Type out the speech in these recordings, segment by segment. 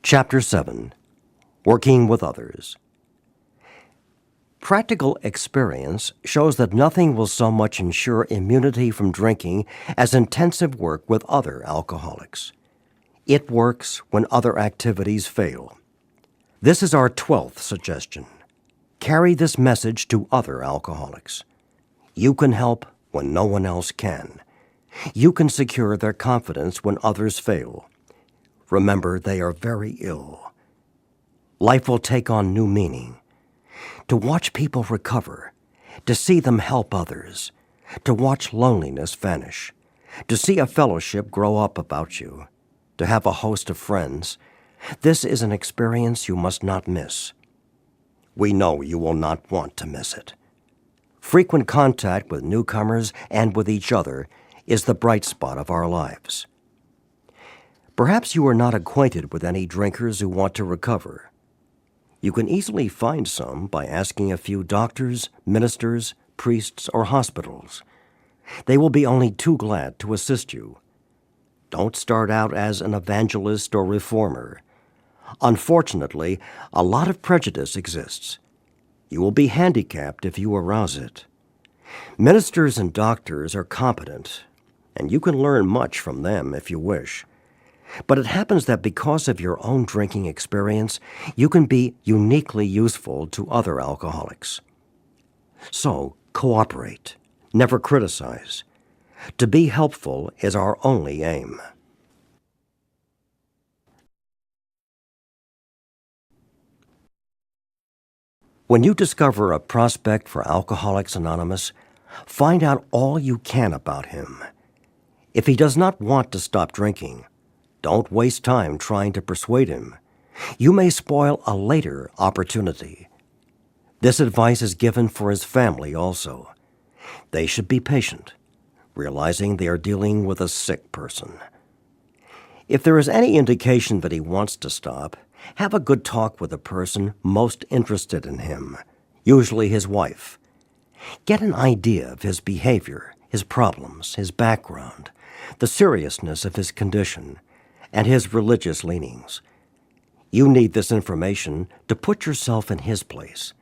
Chapter 7. Working with Others. Practical experience shows that nothing will so much ensure immunity from drinking as intensive work with other alcoholics. It works when other activities fail. This is our 12th suggestion. Carry this message to other alcoholics. You can help when no one else can. You can secure their confidence when others fail. Remember, they are very ill. Life will take on new meaning. To watch people recover, to see them help others, to watch loneliness vanish, to see a fellowship grow up about you, to have a host of friends, this is an experience you must not miss. We know you will not want to miss it. Frequent contact with newcomers and with each other is the bright spot of our lives. Perhaps you are not acquainted with any drinkers who want to recover. You can easily find some by asking a few doctors, ministers, priests, or hospitals. They will be only too glad to assist you. Don't start out as an evangelist or reformer. Unfortunately, a lot of prejudice exists. You will be handicapped if you arouse it. Ministers and doctors are competent, and you can learn much from them if you wish. But it happens that because of your own drinking experience, you can be uniquely useful to other alcoholics. So, cooperate. Never criticize. To be helpful is our only aim. When you discover a prospect for Alcoholics Anonymous, find out all you can about him. If he does not want to stop drinking, don't waste time trying to persuade him. You may spoil a later opportunity. This advice is given for his family also. They should be patient, realizing they are dealing with a sick person. If there is any indication that he wants to stop, have a good talk with the person most interested in him, usually his wife. Get an idea of his behavior, his problems, his background, the seriousness of his condition, and his religious leanings. You need this information to put yourself in his place,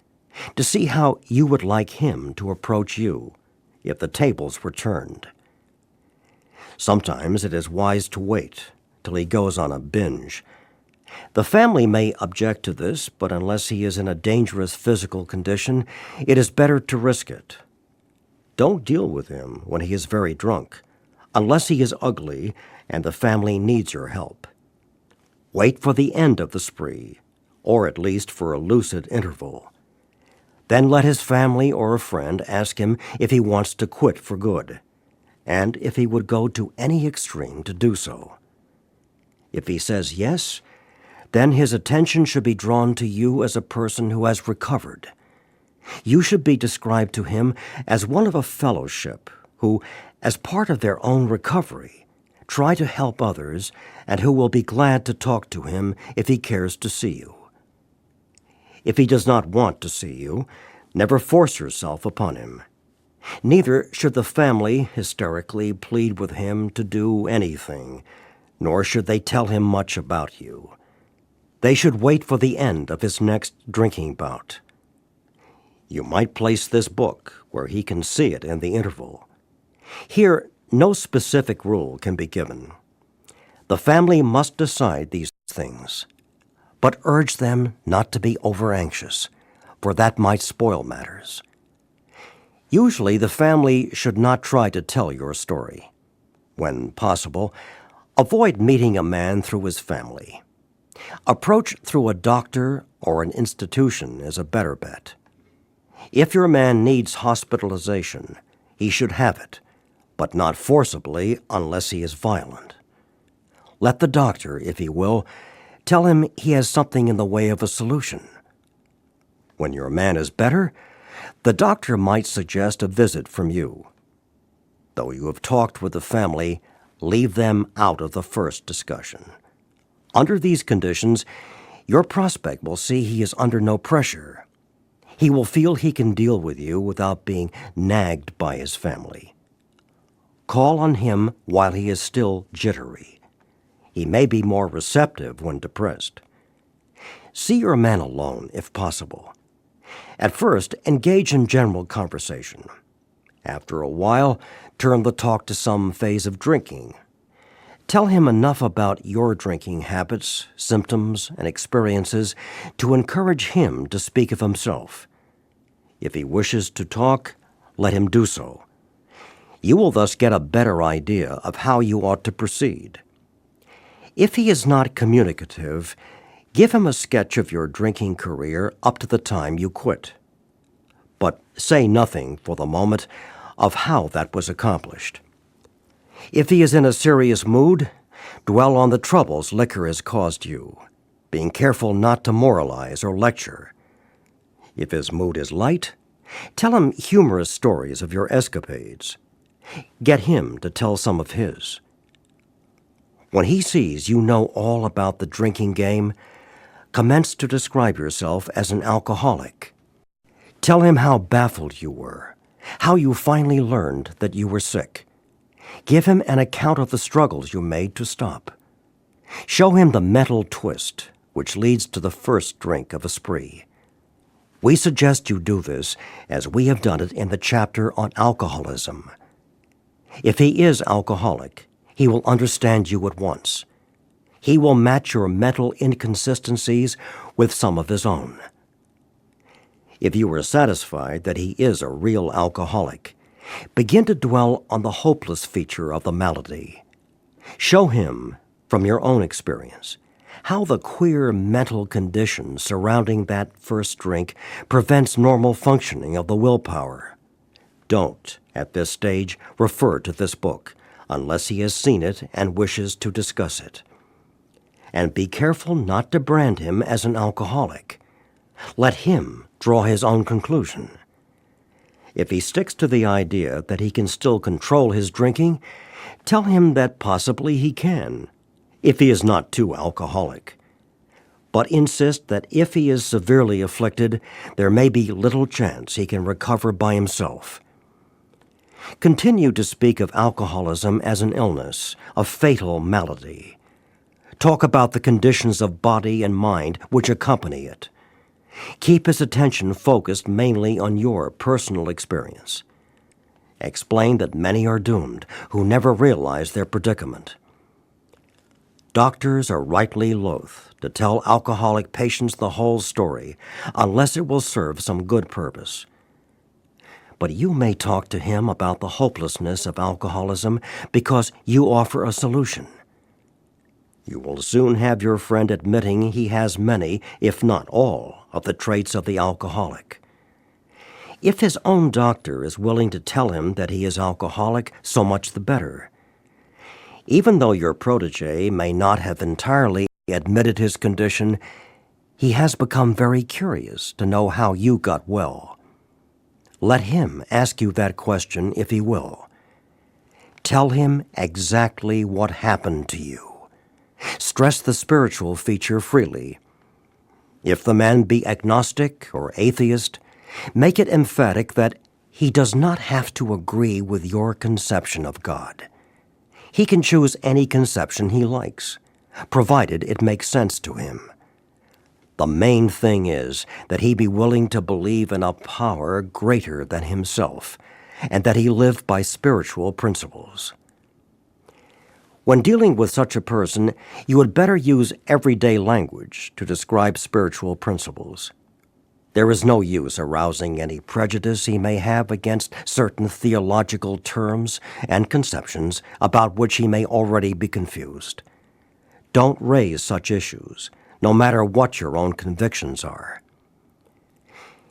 to see how you would like him to approach you if the tables were turned. Sometimes it is wise to wait till he goes on a binge. The family may object to this, but unless he is in a dangerous physical condition, it is better to risk it. Don't deal with him when he is very drunk, unless he is ugly and the family needs your help. Wait for the end of the spree, or at least for a lucid interval. Then let his family or a friend ask him if he wants to quit for good, and if he would go to any extreme to do so. If he says yes, then his attention should be drawn to you as a person who has recovered. You should be described to him as one of a fellowship who, as part of their own recovery, try to help others, and who will be glad to talk to him if he cares to see you. If he does not want to see you, never force yourself upon him. Neither should the family hysterically plead with him to do anything, nor should they tell him much about you. They should wait for the end of his next drinking bout. You might place this book where he can see it in the interval. Here, no specific rule can be given. The family must decide these things, but urge them not to be over-anxious, for that might spoil matters. Usually, the family should not try to tell your story. When possible, avoid meeting a man through his family. Approach through a doctor or an institution is a better bet. If your man needs hospitalization, he should have it, but not forcibly unless he is violent. Let the doctor, if he will, tell him he has something in the way of a solution. When your man is better, the doctor might suggest a visit from you. Though you have talked with the family, leave them out of the first discussion. Under these conditions, your prospect will see he is under no pressure. He will feel he can deal with you without being nagged by his family. Call on him while he is still jittery. He may be more receptive when depressed. See your man alone, if possible. At first, engage in general conversation. After a while, turn the talk to some phase of drinking. Tell him enough about your drinking habits, symptoms, and experiences to encourage him to speak of himself. If he wishes to talk, let him do so. You will thus get a better idea of how you ought to proceed. If he is not communicative, give him a sketch of your drinking career up to the time you quit. But say nothing, for the moment, of how that was accomplished. If he is in a serious mood, dwell on the troubles liquor has caused you, being careful not to moralize or lecture. If his mood is light, tell him humorous stories of your escapades. Get him to tell some of his. When he sees you know all about the drinking game, commence to describe yourself as an alcoholic. Tell him how baffled you were, how you finally learned that you were sick. Give him an account of the struggles you made to stop. Show him the mental twist which leads to the first drink of a spree. We suggest you do this as we have done it in the chapter on alcoholism. If he is alcoholic, he will understand you at once. He will match your mental inconsistencies with some of his own. If you are satisfied that he is a real alcoholic, begin to dwell on the hopeless feature of the malady. Show him, from your own experience, how the queer mental condition surrounding that first drink prevents normal functioning of the willpower. Don't, at this stage, refer to this book unless he has seen it and wishes to discuss it. And be careful not to brand him as an alcoholic. Let him draw his own conclusion. If he sticks to the idea that he can still control his drinking, tell him that possibly he can, if he is not too alcoholic. But insist that if he is severely afflicted, there may be little chance he can recover by himself. Continue to speak of alcoholism as an illness, a fatal malady. Talk about the conditions of body and mind which accompany it. Keep his attention focused mainly on your personal experience. Explain that many are doomed who never realize their predicament. Doctors are rightly loath to tell alcoholic patients the whole story unless it will serve some good purpose. But you may talk to him about the hopelessness of alcoholism because you offer a solution. You will soon have your friend admitting he has many, if not all, of the traits of the alcoholic. If his own doctor is willing to tell him that he is alcoholic, so much the better. Even though your protege may not have entirely admitted his condition, he has become very curious to know how you got well. Let him ask you that question if he will. Tell him exactly what happened to you. Stress the spiritual feature freely. If the man be agnostic or atheist, make it emphatic that he does not have to agree with your conception of God. He can choose any conception he likes, provided it makes sense to him. The main thing is that he be willing to believe in a power greater than himself, and that he live by spiritual principles. When dealing with such a person, you had better use everyday language to describe spiritual principles. There is no use arousing any prejudice he may have against certain theological terms and conceptions about which he may already be confused. Don't raise such issues, no matter what your own convictions are.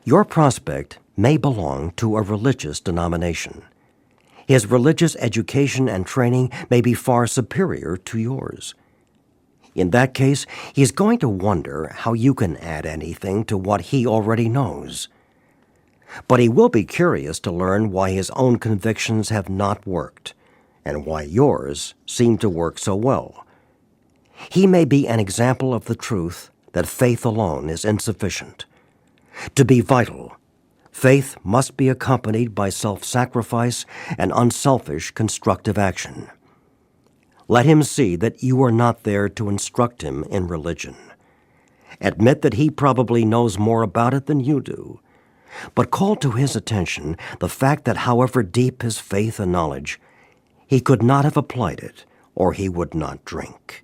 Your prospect may belong to a religious denomination. His religious education and training may be far superior to yours. In that case, he is going to wonder how you can add anything to what he already knows. But he will be curious to learn why his own convictions have not worked, and why yours seem to work so well. He may be an example of the truth that faith alone is insufficient. To be vital, faith must be accompanied by self-sacrifice and unselfish constructive action. Let him see that you are not there to instruct him in religion. Admit that he probably knows more about it than you do. But call to his attention the fact that however deep his faith and knowledge, he could not have applied it, or he would not drink.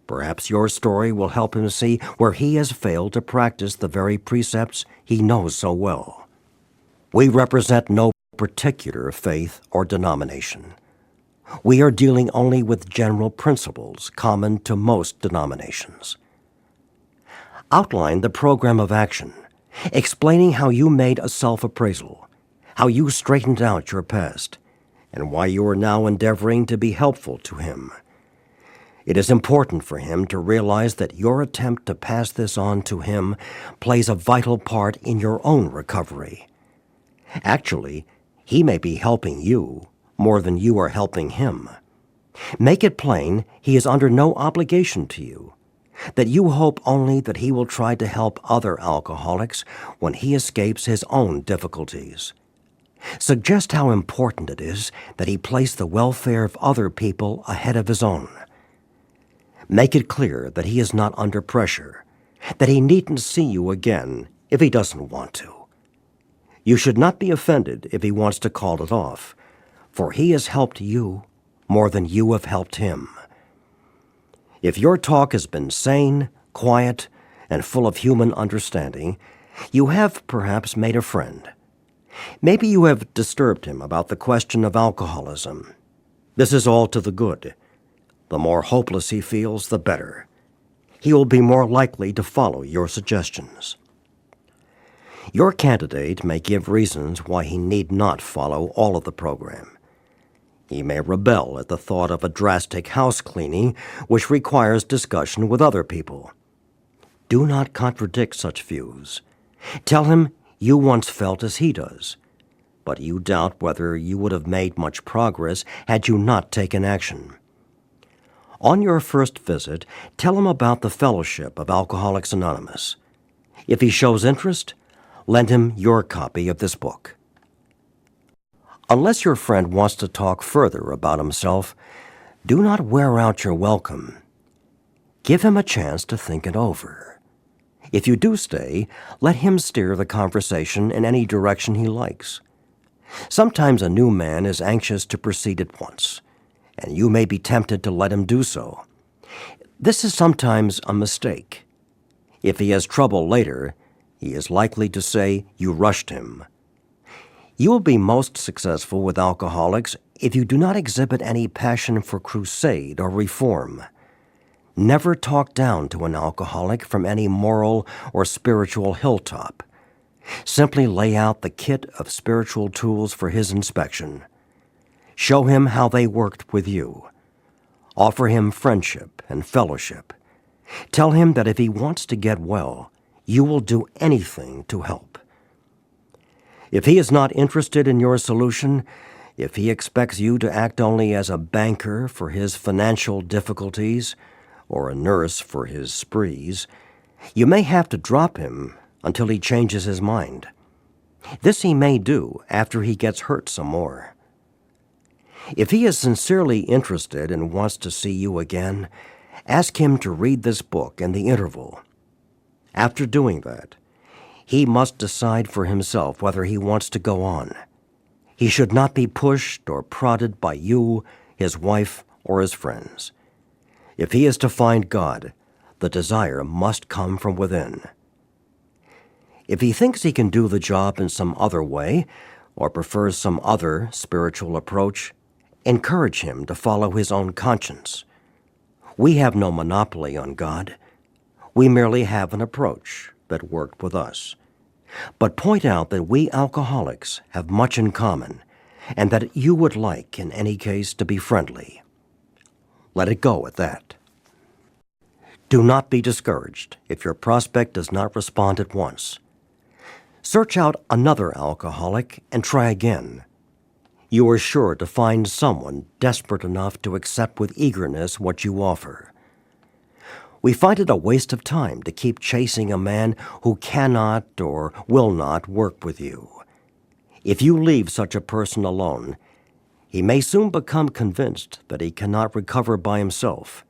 Perhaps your story will help him see where he has failed to practice the very precepts he knows so well. We represent no particular faith or denomination. We are dealing only with general principles common to most denominations. Outline the program of action, explaining how you made a self-appraisal, how you straightened out your past, and why you are now endeavoring to be helpful to him. It is important for him to realize that your attempt to pass this on to him plays a vital part in your own recovery. Actually, he may be helping you more than you are helping him. Make it plain he is under no obligation to you, that you hope only that he will try to help other alcoholics when he escapes his own difficulties. Suggest how important it is that he place the welfare of other people ahead of his own. Make it clear that he is not under pressure, that he needn't see you again if he doesn't want to. You should not be offended if he wants to call it off, for he has helped you more than you have helped him. If your talk has been sane, quiet, and full of human understanding, you have perhaps made a friend. Maybe you have disturbed him about the question of alcoholism. This is all to the good. The more hopeless he feels, the better. He will be more likely to follow your suggestions. Your candidate may give reasons why he need not follow all of the program. He may rebel at the thought of a drastic house cleaning which requires discussion with other people. Do not contradict such views. Tell him you once felt as he does, but you doubt whether you would have made much progress had you not taken action. On your first visit, tell him about the fellowship of Alcoholics Anonymous. If he shows interest, lend him your copy of this book. Unless your friend wants to talk further about himself, do not wear out your welcome. Give him a chance to think it over. If you do stay, let him steer the conversation in any direction he likes. Sometimes a new man is anxious to proceed at once, and you may be tempted to let him do so. This is sometimes a mistake. If he has trouble later, he is likely to say you rushed him. You will be most successful with alcoholics if you do not exhibit any passion for crusade or reform. Never talk down to an alcoholic from any moral or spiritual hilltop. Simply lay out the kit of spiritual tools for his inspection. Show him how they worked with you. Offer him friendship and fellowship. Tell him that if he wants to get well, you will do anything to help. If he is not interested in your solution, if he expects you to act only as a banker for his financial difficulties or a nurse for his sprees, you may have to drop him until he changes his mind. This he may do after he gets hurt some more. If he is sincerely interested and wants to see you again, ask him to read this book in the interval. After doing that, he must decide for himself whether he wants to go on. He should not be pushed or prodded by you, his wife, or his friends. If he is to find God, the desire must come from within. If he thinks he can do the job in some other way, or prefers some other spiritual approach, encourage him to follow his own conscience. We have no monopoly on God. We merely have an approach that worked with us. But point out that we alcoholics have much in common, and that you would like, in any case, to be friendly. Let it go at that. Do not be discouraged if your prospect does not respond at once. Search out another alcoholic and try again. You are sure to find someone desperate enough to accept with eagerness what you offer. We find it a waste of time to keep chasing a man who cannot or will not work with you. If you leave such a person alone, he may soon become convinced that he cannot recover by himself.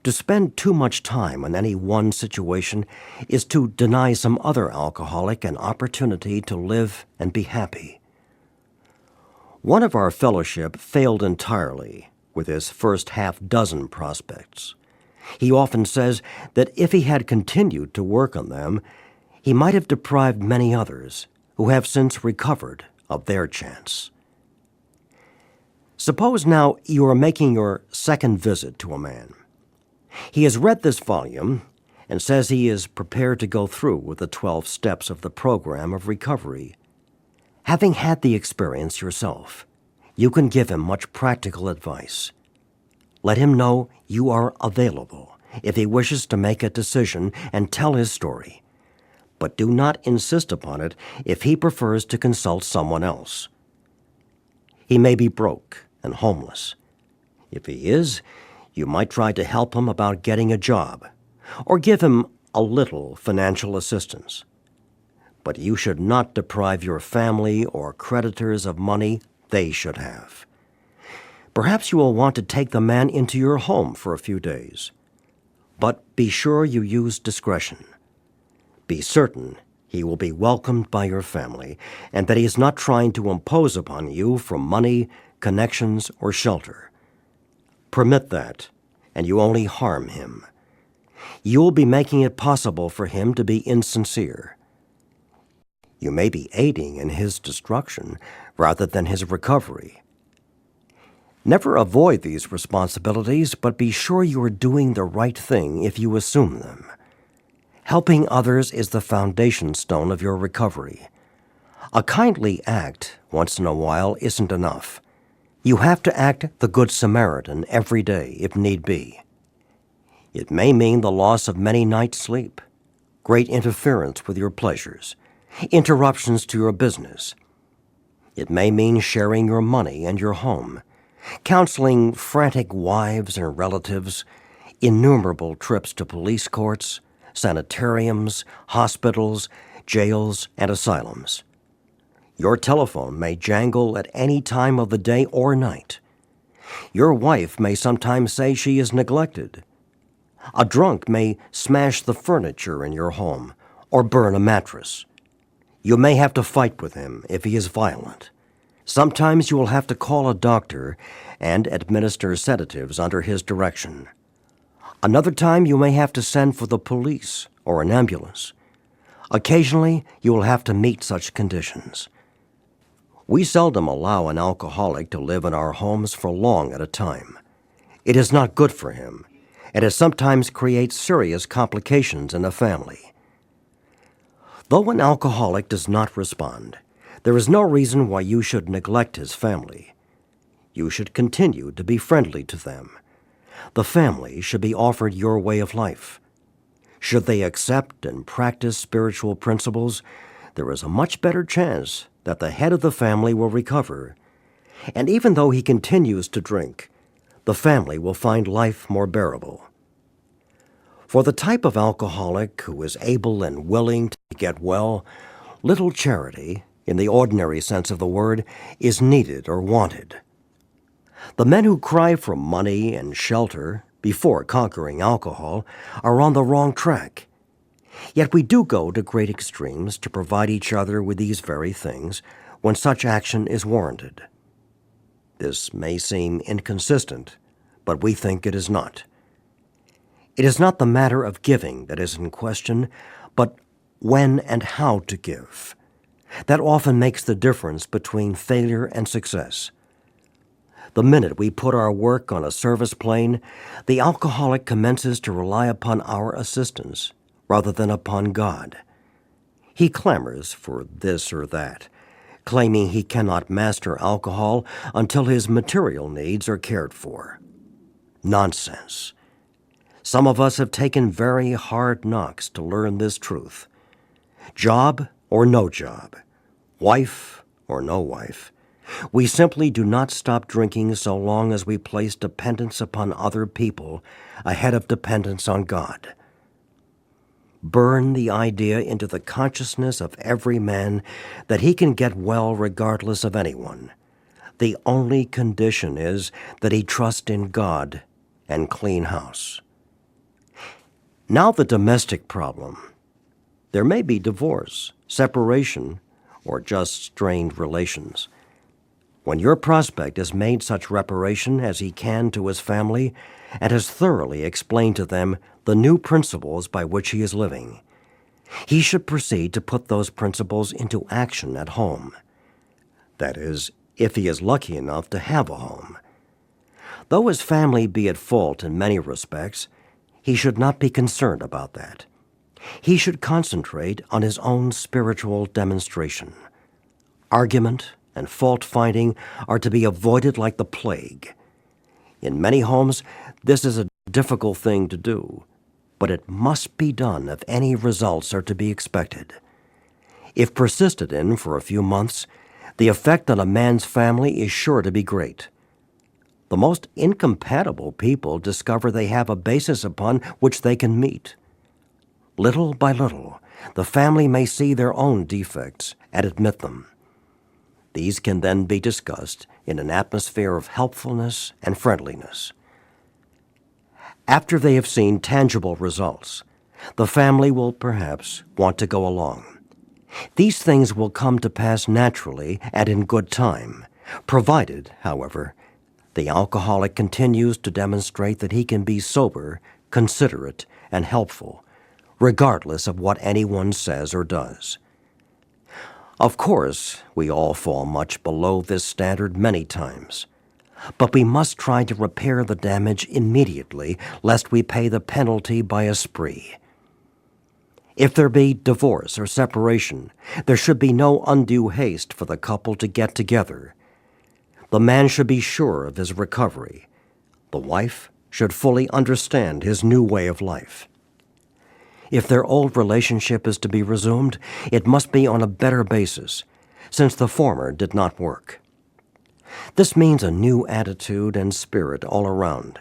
To spend too much time on any one situation is to deny some other alcoholic an opportunity to live and be happy. One of our fellowship failed entirely with his first half-dozen prospects. He often says that if he had continued to work on them, he might have deprived many others who have since recovered of their chance. Suppose now you are making your second visit to a man. He has read this volume and says he is prepared to go through with the 12 steps of the program of recovery. Having had the experience yourself, you can give him much practical advice. Let him know you are available if he wishes to make a decision and tell his story, but do not insist upon it if he prefers to consult someone else. He may be broke and homeless. If he is, you might try to help him about getting a job, or give him a little financial assistance. But you should not deprive your family or creditors of money they should have. Perhaps you will want to take the man into your home for a few days. But be sure you use discretion. Be certain he will be welcomed by your family and that he is not trying to impose upon you for money, connections, or shelter. Permit that, and you only harm him. You will be making it possible for him to be insincere. You may be aiding in his destruction rather than his recovery. Never avoid these responsibilities, but be sure you are doing the right thing if you assume them. Helping others is the foundation stone of your recovery. A kindly act once in a while isn't enough. You have to act the Good Samaritan every day if need be. It may mean the loss of many nights' sleep, great interference with your pleasures, interruptions to your business. It may mean sharing your money and your home, counseling frantic wives and relatives, innumerable trips to police courts, sanitariums, hospitals, jails, and asylums. Your telephone may jangle at any time of the day or night. Your wife may sometimes say she is neglected. A drunk may smash the furniture in your home or burn a mattress. You may have to fight with him if he is violent. Sometimes you will have to call a doctor and administer sedatives under his direction. Another time you may have to send for the police or an ambulance. Occasionally you will have to meet such conditions. We seldom allow an alcoholic to live in our homes for long at a time. It is not good for him, and it sometimes creates serious complications in a family. Though an alcoholic does not respond, there is no reason why you should neglect his family. You should continue to be friendly to them. The family should be offered your way of life. Should they accept and practice spiritual principles, there is a much better chance that the head of the family will recover. And even though he continues to drink, the family will find life more bearable. For the type of alcoholic who is able and willing to get well, little charity, in the ordinary sense of the word, is needed or wanted. The men who cry for money and shelter before conquering alcohol are on the wrong track. Yet we do go to great extremes to provide each other with these very things when such action is warranted. This may seem inconsistent, but we think it is not. It is not the matter of giving that is in question, but when and how to give. That often makes the difference between failure and success. The minute we put our work on a service plane, the alcoholic commences to rely upon our assistance rather than upon God. He clamors for this or that, claiming he cannot master alcohol until his material needs are cared for. Nonsense. Some of us have taken very hard knocks to learn this truth. Job or no job, wife or no wife, we simply do not stop drinking so long as we place dependence upon other people ahead of dependence on God. Burn the idea into the consciousness of every man that he can get well regardless of anyone. The only condition is that he trust in God and clean house. Now the domestic problem. There may be divorce, separation, or just strained relations. When your prospect has made such reparation as he can to his family and has thoroughly explained to them the new principles by which he is living, he should proceed to put those principles into action at home. That is, if he is lucky enough to have a home. Though his family be at fault in many respects, he should not be concerned about that. He should concentrate on his own spiritual demonstration. Argument and fault-finding are to be avoided like the plague. In many homes, this is a difficult thing to do, but it must be done if any results are to be expected. If persisted in for a few months, the effect on a man's family is sure to be great. The most incompatible people discover they have a basis upon which they can meet. Little by little, the family may see their own defects and admit them. These can then be discussed in an atmosphere of helpfulness and friendliness. After they have seen tangible results, the family will perhaps want to go along. These things will come to pass naturally and in good time, provided, however, the alcoholic continues to demonstrate that he can be sober, considerate, and helpful, regardless of what anyone says or does. Of course, we all fall much below this standard many times, but we must try to repair the damage immediately, lest we pay the penalty by a spree. If there be divorce or separation, there should be no undue haste for the couple to get together. The man should be sure of his recovery. The wife should fully understand his new way of life. If their old relationship is to be resumed, it must be on a better basis, since the former did not work. This means a new attitude and spirit all around.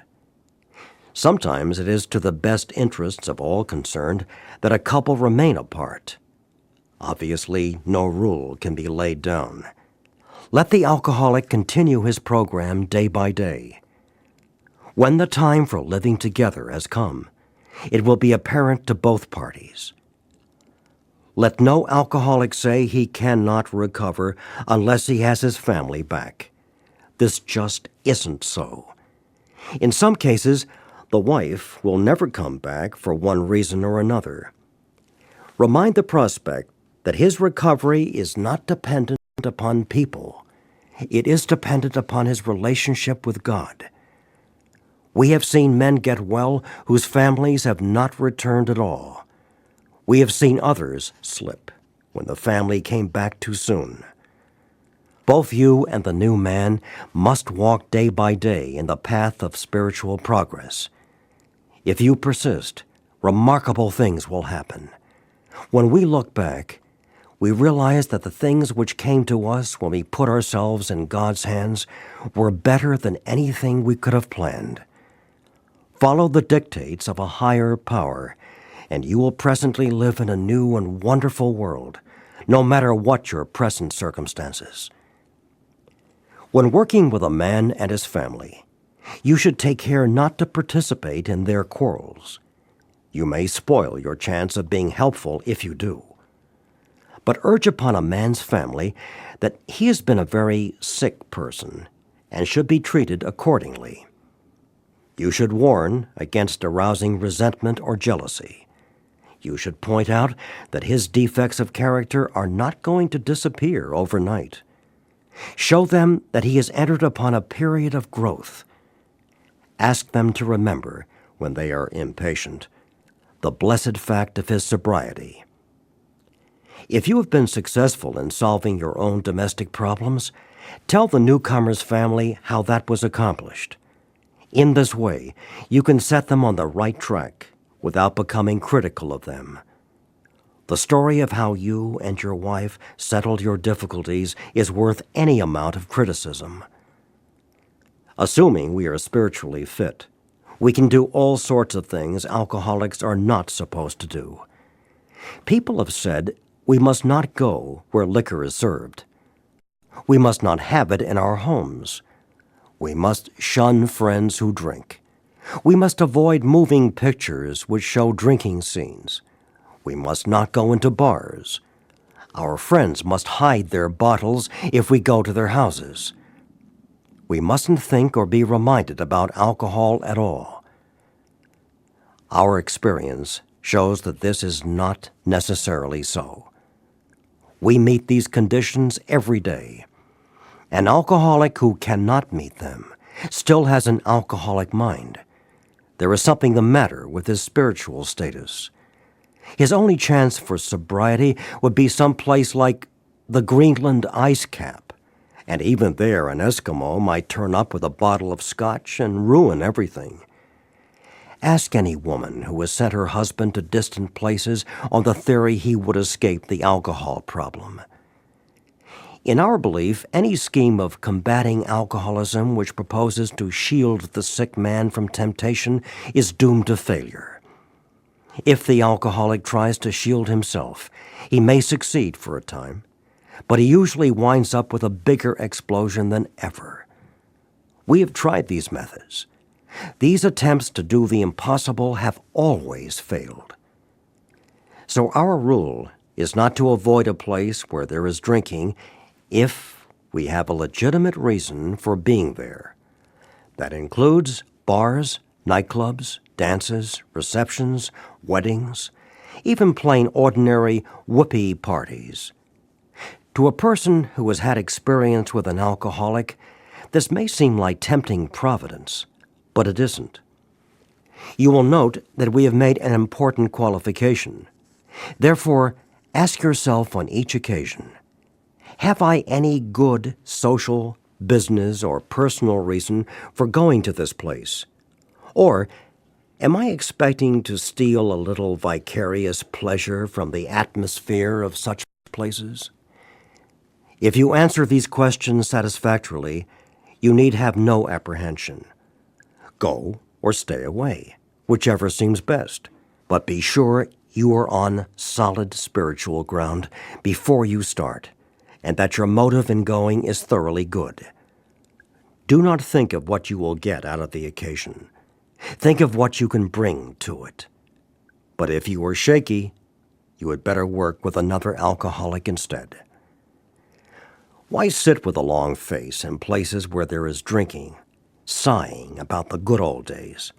Sometimes it is to the best interests of all concerned that a couple remain apart. Obviously, no rule can be laid down. Let the alcoholic continue his program day by day. When the time for living together has come, it will be apparent to both parties. Let no alcoholic say he cannot recover unless he has his family back. This just isn't so. In some cases, the wife will never come back for one reason or another. Remind the prospect that his recovery is not dependent upon people. It is dependent upon his relationship with God. We have seen men get well whose families have not returned at all. We have seen others slip when the family came back too soon. Both you and the new man must walk day by day in the path of spiritual progress. If you persist, remarkable things will happen. When we look back, we realize that the things which came to us when we put ourselves in God's hands were better than anything we could have planned. Follow the dictates of a higher power, and you will presently live in a new and wonderful world, no matter what your present circumstances. When working with a man and his family, you should take care not to participate in their quarrels. You may spoil your chance of being helpful if you do. But urge upon a man's family that he has been a very sick person and should be treated accordingly. You should warn against arousing resentment or jealousy. You should point out that his defects of character are not going to disappear overnight. Show them that he has entered upon a period of growth. Ask them to remember, when they are impatient, the blessed fact of his sobriety. If you have been successful in solving your own domestic problems, tell the newcomer's family how that was accomplished. In this way, you can set them on the right track without becoming critical of them. The story of how you and your wife settled your difficulties is worth any amount of criticism. Assuming we are spiritually fit, we can do all sorts of things alcoholics are not supposed to do. People have said we must not go where liquor is served. We must not have it in our homes. We must shun friends who drink. We must avoid moving pictures which show drinking scenes. We must not go into bars. Our friends must hide their bottles if we go to their houses. We mustn't think or be reminded about alcohol at all. Our experience shows that this is not necessarily so. We meet these conditions every day. An alcoholic who cannot meet them still has an alcoholic mind. There is something the matter with his spiritual status. His only chance for sobriety would be some place like the Greenland ice cap, and even there an Eskimo might turn up with a bottle of scotch and ruin everything. Ask any woman who has sent her husband to distant places on the theory he would escape the alcohol problem. In our belief, any scheme of combating alcoholism which proposes to shield the sick man from temptation is doomed to failure. If the alcoholic tries to shield himself, he may succeed for a time, but he usually winds up with a bigger explosion than ever. We have tried these methods. These attempts to do the impossible have always failed. So our rule is not to avoid a place where there is drinking if we have a legitimate reason for being there. That includes bars, nightclubs, dances, receptions, weddings, even plain ordinary whoopee parties. To a person who has had experience with an alcoholic, this may seem like tempting providence, but it isn't. You will note that we have made an important qualification. Therefore, ask yourself on each occasion, have I any good social, business, or personal reason for going to this place? Or am I expecting to steal a little vicarious pleasure from the atmosphere of such places? If you answer these questions satisfactorily, you need have no apprehension. Go or stay away, whichever seems best. But be sure you are on solid spiritual ground before you start, and that your motive in going is thoroughly good. Do not think of what you will get out of the occasion. Think of what you can bring to it. But if you are shaky, you had better work with another alcoholic instead. Why sit with a long face in places where there is drinking, sighing about the good old days?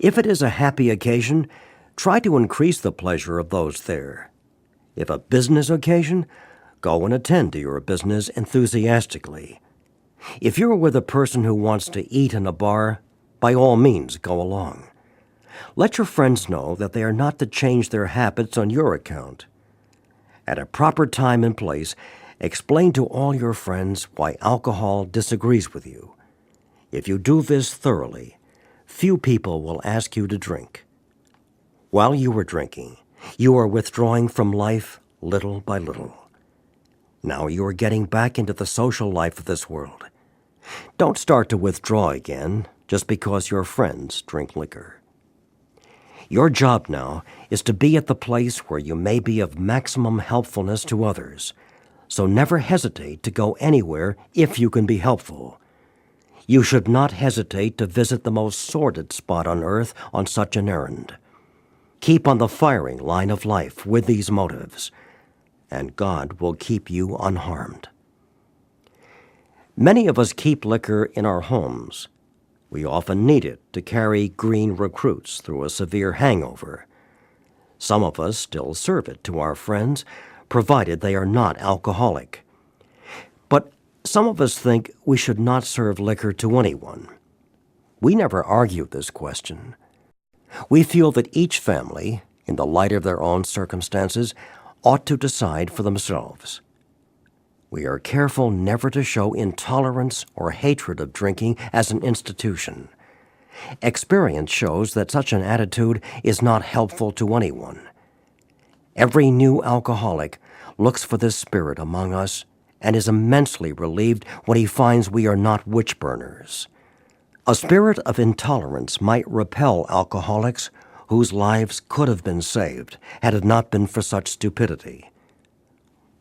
If it is a happy occasion, try to increase the pleasure of those there. If a business occasion, go and attend to your business enthusiastically. If you're with a person who wants to eat in a bar, by all means go along. Let your friends know that they are not to change their habits on your account. At a proper time and place, explain to all your friends why alcohol disagrees with you. If you do this thoroughly, few people will ask you to drink. While you are drinking, you are withdrawing from life little by little. Now you are getting back into the social life of this world. Don't start to withdraw again just because your friends drink liquor. Your job now is to be at the place where you may be of maximum helpfulness to others, so never hesitate to go anywhere if you can be helpful. You should not hesitate to visit the most sordid spot on earth on such an errand. Keep on the firing line of life with these motives, and God will keep you unharmed. Many of us keep liquor in our homes. We often need it to carry green recruits through a severe hangover. Some of us still serve it to our friends, provided they are not alcoholic. But some of us think we should not serve liquor to anyone. We never argue this question. We feel that each family, in the light of their own circumstances, ought to decide for themselves. We are careful never to show intolerance or hatred of drinking as an institution. Experience shows that such an attitude is not helpful to anyone. Every new alcoholic looks for this spirit among us and is immensely relieved when he finds we are not witch-burners. A spirit of intolerance might repel alcoholics whose lives could have been saved had it not been for such stupidity.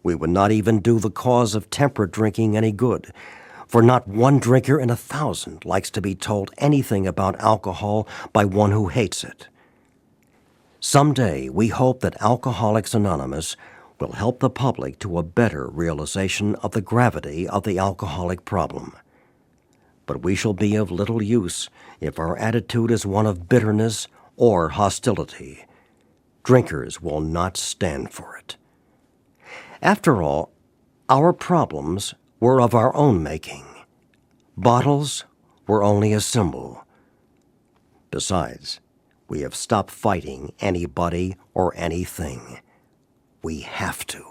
We would not even do the cause of temperate drinking any good, for not one drinker in 1,000 likes to be told anything about alcohol by one who hates it. Someday, we hope that Alcoholics Anonymous will help the public to a better realization of the gravity of the alcoholic problem. But we shall be of little use if our attitude is one of bitterness or hostility. Drinkers will not stand for it. After all, our problems were of our own making. Bottles were only a symbol. Besides, we have stopped fighting anybody or anything. We have to.